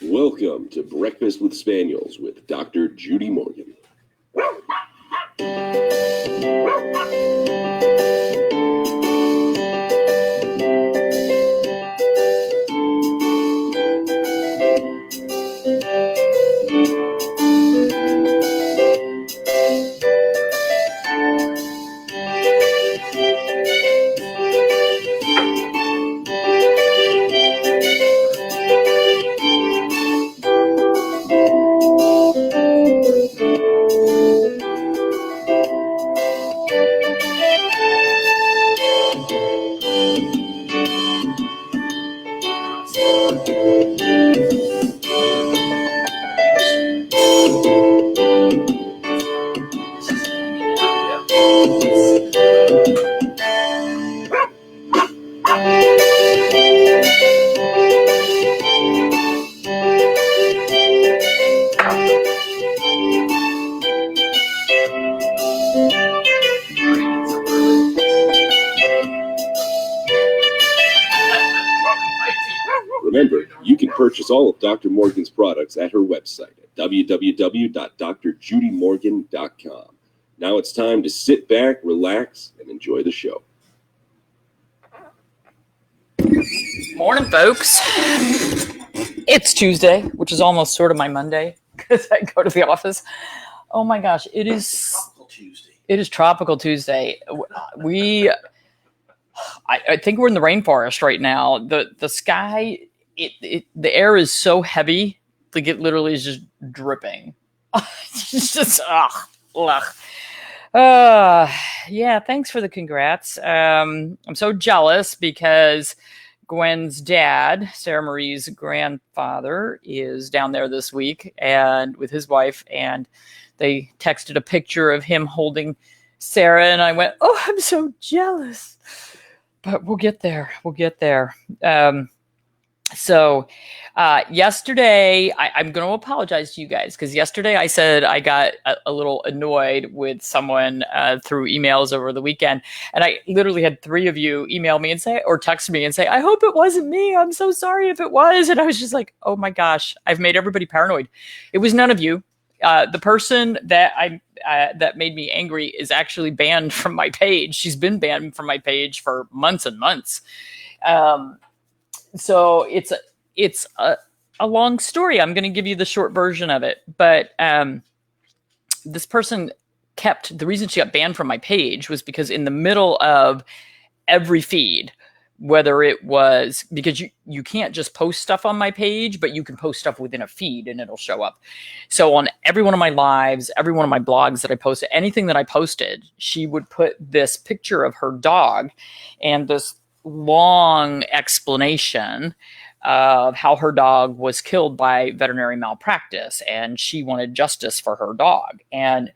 Welcome to Breakfast with Spaniels with Dr. Judy Morgan. Remember, you can purchase all of Dr. Morgan's products at her website at www.drjudymorgan.com. Now it's time to sit back, relax, and enjoy the show. Morning, folks. It's Tuesday, which is almost sort of my Monday because I go to the office. Oh my gosh, it is Tropical Tuesday. It is Tropical Tuesday. I think we're in the rainforest right now. The sky, the air is so heavy, like it literally is just dripping. It's just yeah. Thanks for the congrats. I'm so jealous because Gwen's dad, Sarah Marie's grandfather, is down there this week and with his wife, and they texted a picture of him holding Sarah, and I went, "Oh, I'm so jealous." But we'll get there. We'll get there. So yesterday, I'm going to apologize to you guys because yesterday I said I got a little annoyed with someone through emails over the weekend. And I literally had 3 of you email me and say, or text me and say, "I hope it wasn't me. I'm so sorry if it was." And I was just like, oh my gosh, I've made everybody paranoid. It was none of you. The person that that made me angry is actually banned from my page. She's been banned from my page for months and months. So it's a long story. I'm going to give you the short version of it. But this person the reason she got banned from my page was because in the middle of every feed, whether it was because you can't just post stuff on my page, but you can post stuff within a feed and it'll show up. So on every one of my lives, every one of my blogs that I posted, anything that I posted, she would put this picture of her dog and this long explanation of how her dog was killed by veterinary malpractice, and she wanted justice for her dog. And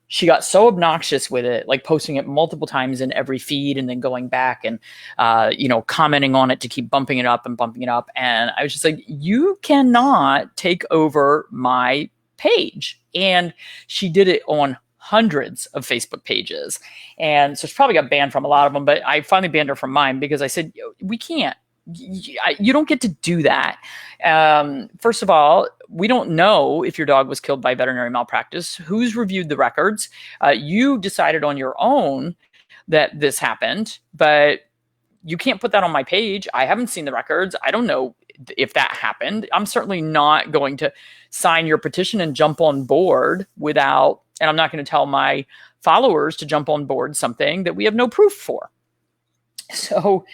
she got so obnoxious with it, like posting it multiple times in every feed and then going back and, commenting on it to keep bumping it up and bumping it up. And I was just like, you cannot take over my page. And she did it on hundreds of Facebook pages. And so she probably got banned from a lot of them, but I finally banned her from mine because I said, we can't. You don't get to do that. First of all, we don't know if your dog was killed by veterinary malpractice. Who's reviewed the records? You decided on your own that this happened, but you can't put that on my page. I haven't seen the records. I don't know if that happened. I'm certainly not going to sign your petition and jump on board and I'm not going to tell my followers to jump on board something that we have no proof for. So,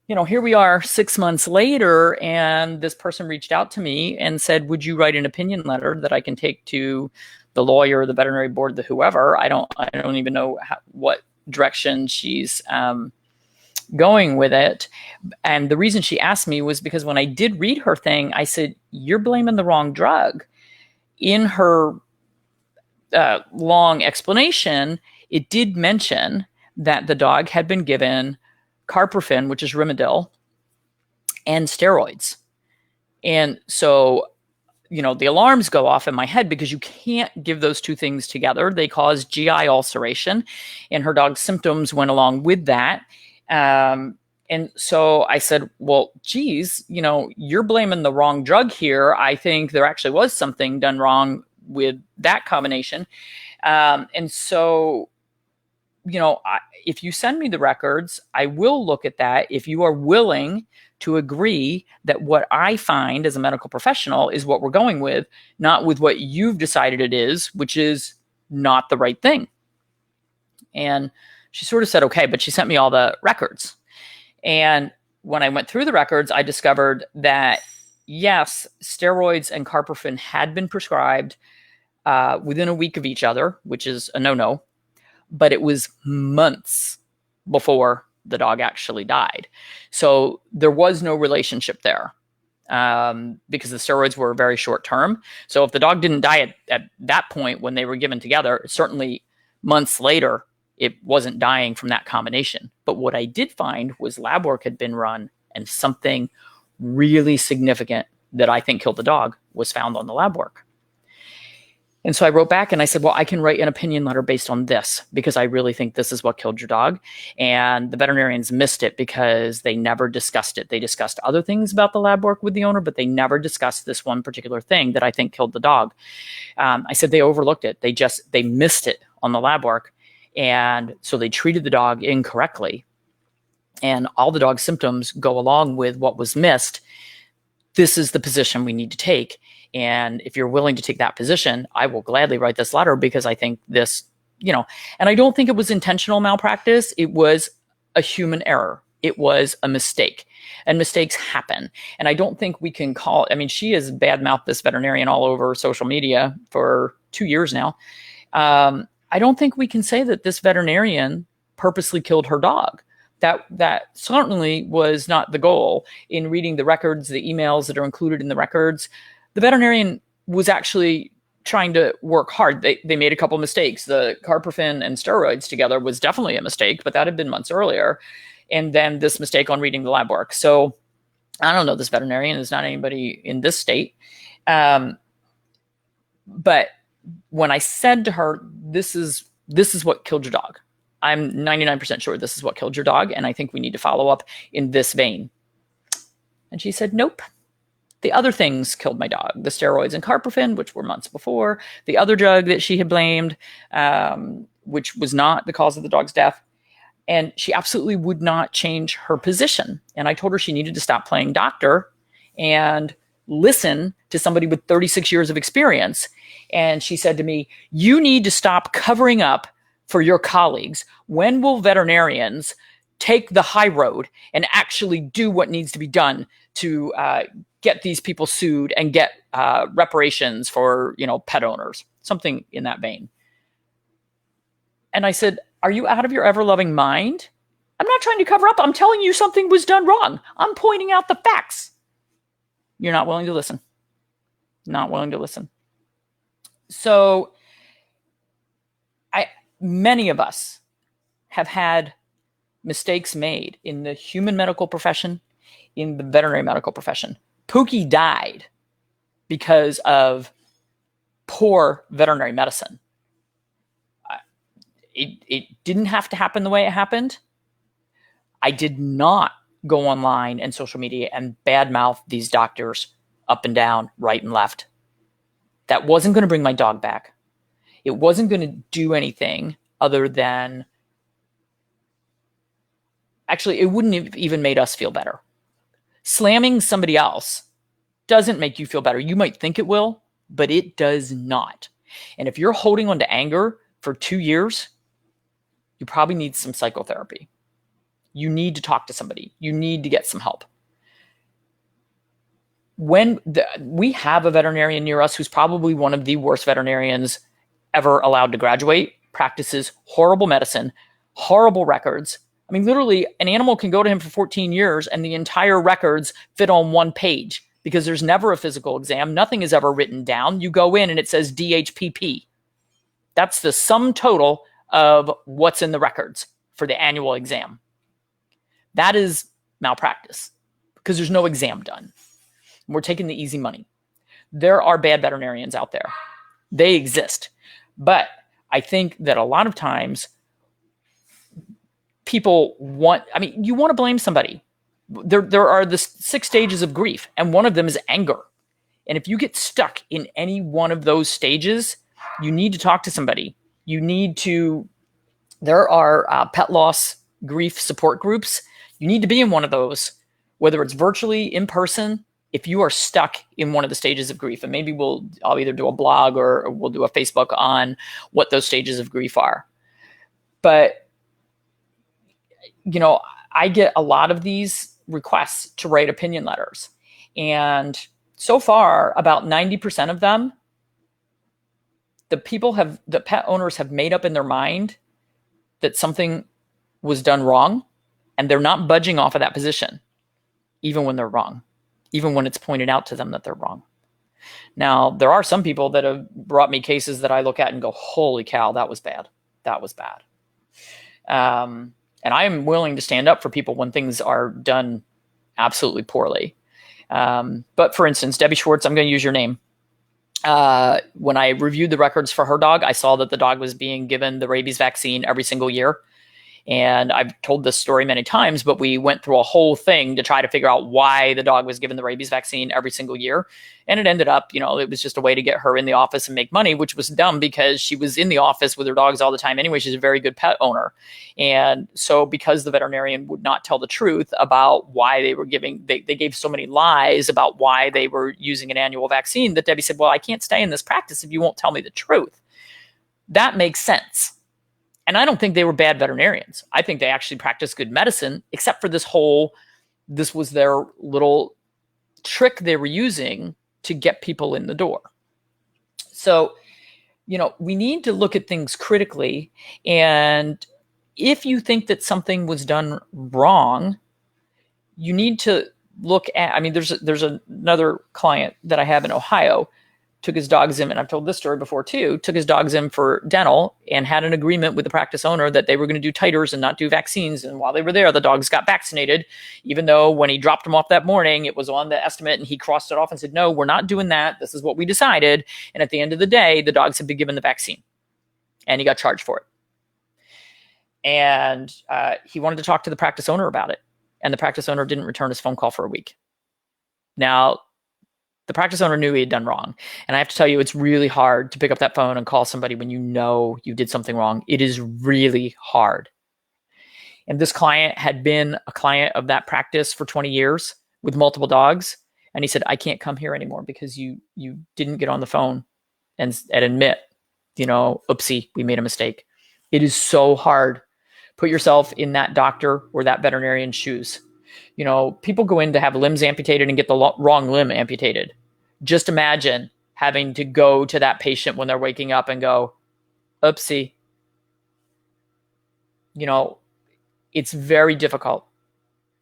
here we are 6 months later, and this person reached out to me and said, would you write an opinion letter that I can take to the lawyer, the veterinary board, the whoever? I don't even know what direction she's going with it. And the reason she asked me was because when I did read her thing, I said, you're blaming the wrong drug. In her long explanation, it did mention that the dog had been given carprofen, which is Rimadyl, and steroids. And so, the alarms go off in my head because you can't give those two things together. They cause GI ulceration, and her dog's symptoms went along with that. And so I said, well, geez, you're blaming the wrong drug here. I think there actually was something done wrong with that combination. And so, if you send me the records, I will look at that. If you are willing to agree that what I find as a medical professional is what we're going with, not with what you've decided it is, which is not the right thing. And she sort of said, okay, but she sent me all the records. And when I went through the records, I discovered that, yes, steroids and carprofen had been prescribed within a week of each other, which is a no-no, but it was months before the dog actually died. So there was no relationship there because the steroids were very short term. So if the dog didn't die at that point when they were given together, certainly months later, it wasn't dying from that combination. But what I did find was lab work had been run and something really significant that I think killed the dog was found on the lab work. And so I wrote back and I said, well, I can write an opinion letter based on this because I really think this is what killed your dog. And the veterinarians missed it because they never discussed it. They discussed other things about the lab work with the owner, but they never discussed this one particular thing that I think killed the dog. I said they overlooked it. They missed it on the lab work. And so they treated the dog incorrectly. And all the dog's symptoms go along with what was missed. This is the position we need to take. And if you're willing to take that position, I will gladly write this letter because I think this, and I don't think it was intentional malpractice. It was a human error. It was a mistake, and mistakes happen. And I don't think we can she has badmouthed this veterinarian all over social media for 2 years now. I don't think we can say that this veterinarian purposely killed her dog. That certainly was not the goal. In reading the records, the emails that are included in the records, the veterinarian was actually trying to work hard. They made a couple mistakes. The carprofen and steroids together was definitely a mistake, but that had been months earlier. And then this mistake on reading the lab work. So I don't know this veterinarian. Is not anybody in this state. But when I said to her, this is what killed your dog. I'm 99% sure this is what killed your dog. And I think we need to follow up in this vein. And she said, nope. The other things killed my dog, the steroids and carprofen, which were months before, the other drug that she had blamed, which was not the cause of the dog's death. And she absolutely would not change her position. And I told her she needed to stop playing doctor and listen to somebody with 36 years of experience. And she said to me, you need to stop covering up for your colleagues. When will veterinarians take the high road and actually do what needs to be done to get these people sued and get reparations for, pet owners, something in that vein. And I said, are you out of your ever-loving mind? I'm not trying to cover up. I'm telling you something was done wrong. I'm pointing out the facts. You're not willing to listen. Not willing to listen. So many of us have had mistakes made in the human medical profession, in the veterinary medical profession. Pookie died because of poor veterinary medicine. It didn't have to happen the way it happened. I did not go online and social media and badmouth these doctors up and down, right and left. That wasn't going to bring my dog back. It wasn't going to do anything other than, actually, it wouldn't have even made us feel better. Slamming somebody else doesn't make you feel better. You might think it will, but it does not. And if you're holding on to anger for 2 years, you probably need some psychotherapy. You need to talk to somebody. You need to get some help. We have a veterinarian near us who's probably one of the worst veterinarians ever allowed to graduate, practices horrible medicine, horrible records. I mean, literally, an animal can go to him for 14 years and the entire records fit on one page because there's never a physical exam. Nothing is ever written down. You go in and it says DHPP. That's the sum total of what's in the records for the annual exam. That is malpractice because there's no exam done. We're taking the easy money. There are bad veterinarians out there. They exist. But I think that a lot of times people want, I mean, you want to blame somebody. There are the 6 stages of grief, and one of them is anger. And if you get stuck in any one of those stages, you need to talk to somebody. You need to, there are pet loss grief support groups. You need to be in one of those, whether it's virtually, in person, if you are stuck in one of the stages of grief. And maybe I'll either do a blog or we'll do a Facebook on what those stages of grief are. But, you know, I get a lot of these requests to write opinion letters. And so far, about 90% of them, the pet owners have made up in their mind that something was done wrong, and they're not budging off of that position, even when they're wrong, even when it's pointed out to them that they're wrong. Now, there are some people that have brought me cases that I look at and go, holy cow, that was bad. That was bad. And I am willing to stand up for people when things are done absolutely poorly. But for instance, Debbie Schwartz, I'm going to use your name. When I reviewed the records for her dog, I saw that the dog was being given the rabies vaccine every single year. And I've told this story many times, but we went through a whole thing to try to figure out why the dog was given the rabies vaccine every single year. And it ended up, it was just a way to get her in the office and make money, which was dumb because she was in the office with her dogs all the time anyway. She's a very good pet owner. And so because the veterinarian would not tell the truth about why they were giving, they gave so many lies about why they were using an annual vaccine that Debbie said, well, I can't stay in this practice if you won't tell me the truth. That makes sense. And I don't think they were bad veterinarians. I think they actually practiced good medicine, except for this was their little trick they were using to get people in the door. So, we need to look at things critically. And if you think that something was done wrong, you need to look at, there's another client that I have in Ohio, took his dogs in, and I've told this story before too, took his dogs in for dental and had an agreement with the practice owner that they were going to do titers and not do vaccines. And while they were there, the dogs got vaccinated, even though when he dropped them off that morning, it was on the estimate and he crossed it off and said, no, we're not doing that. This is what we decided. And at the end of the day, the dogs had been given the vaccine and he got charged for it. And he wanted to talk to the practice owner about it. And the practice owner didn't return his phone call for a week. Now, the practice owner knew he had done wrong. And I have to tell you, it's really hard to pick up that phone and call somebody when you know you did something wrong. It is really hard. And this client had been a client of that practice for 20 years with multiple dogs. And he said, I can't come here anymore because you didn't get on the phone and admit, oopsie, we made a mistake. It is so hard. Put yourself in that doctor or that veterinarian's shoes. People go in to have limbs amputated and get the wrong limb amputated. Just imagine having to go to that patient when they're waking up and go, oopsie. It's very difficult.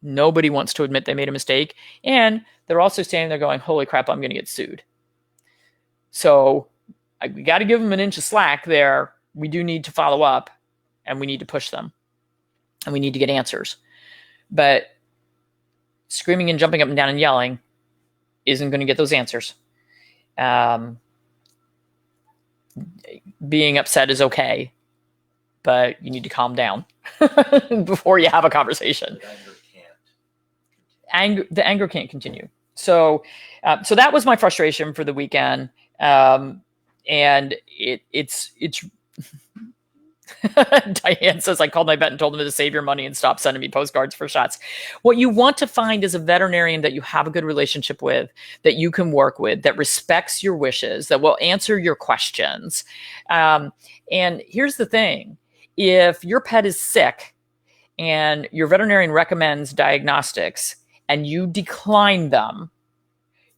Nobody wants to admit they made a mistake. And they're also standing there going, holy crap, I'm going to get sued. So we got to give them an inch of slack there. We do need to follow up and we need to push them and we need to get answers. But screaming and jumping up and down and yelling isn't going to get those answers. Being upset is okay, but you need to calm down before you have a conversation. The anger can't continue. So that was my frustration for the weekend. And it's Diane says, I called my vet and told him to save your money and stop sending me postcards for shots. What you want to find is a veterinarian that you have a good relationship with, that you can work with, that respects your wishes, that will answer your questions. And here's the thing. If your pet is sick and your veterinarian recommends diagnostics and you decline them,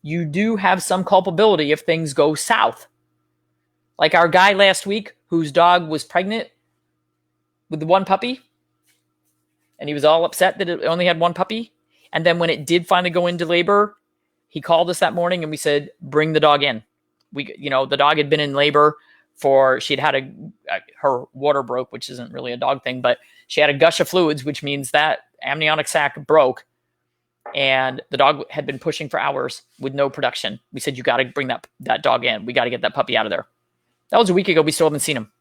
you do have some culpability if things go south. Like our guy last week whose dog was pregnant with the one puppy, and he was all upset that it only had one puppy. And then when it did finally go into labor, he called us that morning and we said, bring the dog in. The dog had been in labor she had her water broke, which isn't really a dog thing, but she had a gush of fluids, which means that amniotic sac broke. And the dog had been pushing for hours with no production. We said, you got to bring that dog in. We got to get that puppy out of there. That was a week ago. We still haven't seen him.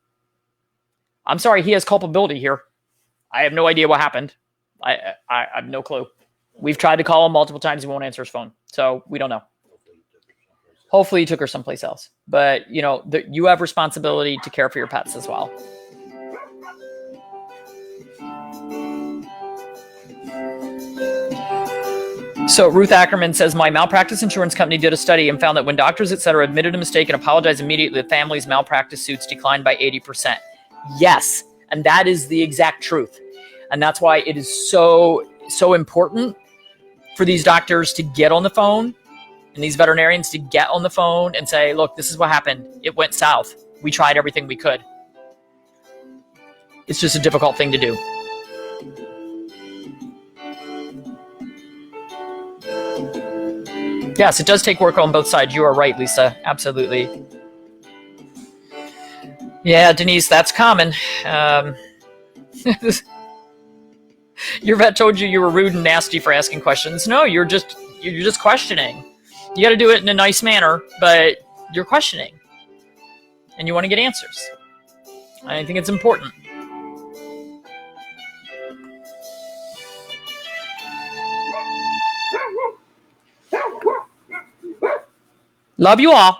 I'm sorry. He has culpability here. I have no idea what happened. I have no clue. We've tried to call him multiple times. He won't answer his phone. So we don't know. Hopefully he took her someplace else. But, you have responsibility to care for your pets as well. So Ruth Ackerman says, my malpractice insurance company did a study and found that when doctors, et cetera, admitted a mistake and apologized immediately, the family's malpractice suits declined by 80%. Yes. And that is the exact truth. And that's why it is so important for these doctors to get on the phone and these veterinarians to get on the phone and say, look, this is what happened. It went south. We tried everything we could. It's just a difficult thing to do. Yes, it does take work on both sides. You are right, Lisa. Absolutely. Yeah, Denise, that's common. Your vet told you were rude and nasty for asking questions. No, you're just questioning. You got to do it in a nice manner, but you're questioning. And you want to get answers. I think it's important. Love you all.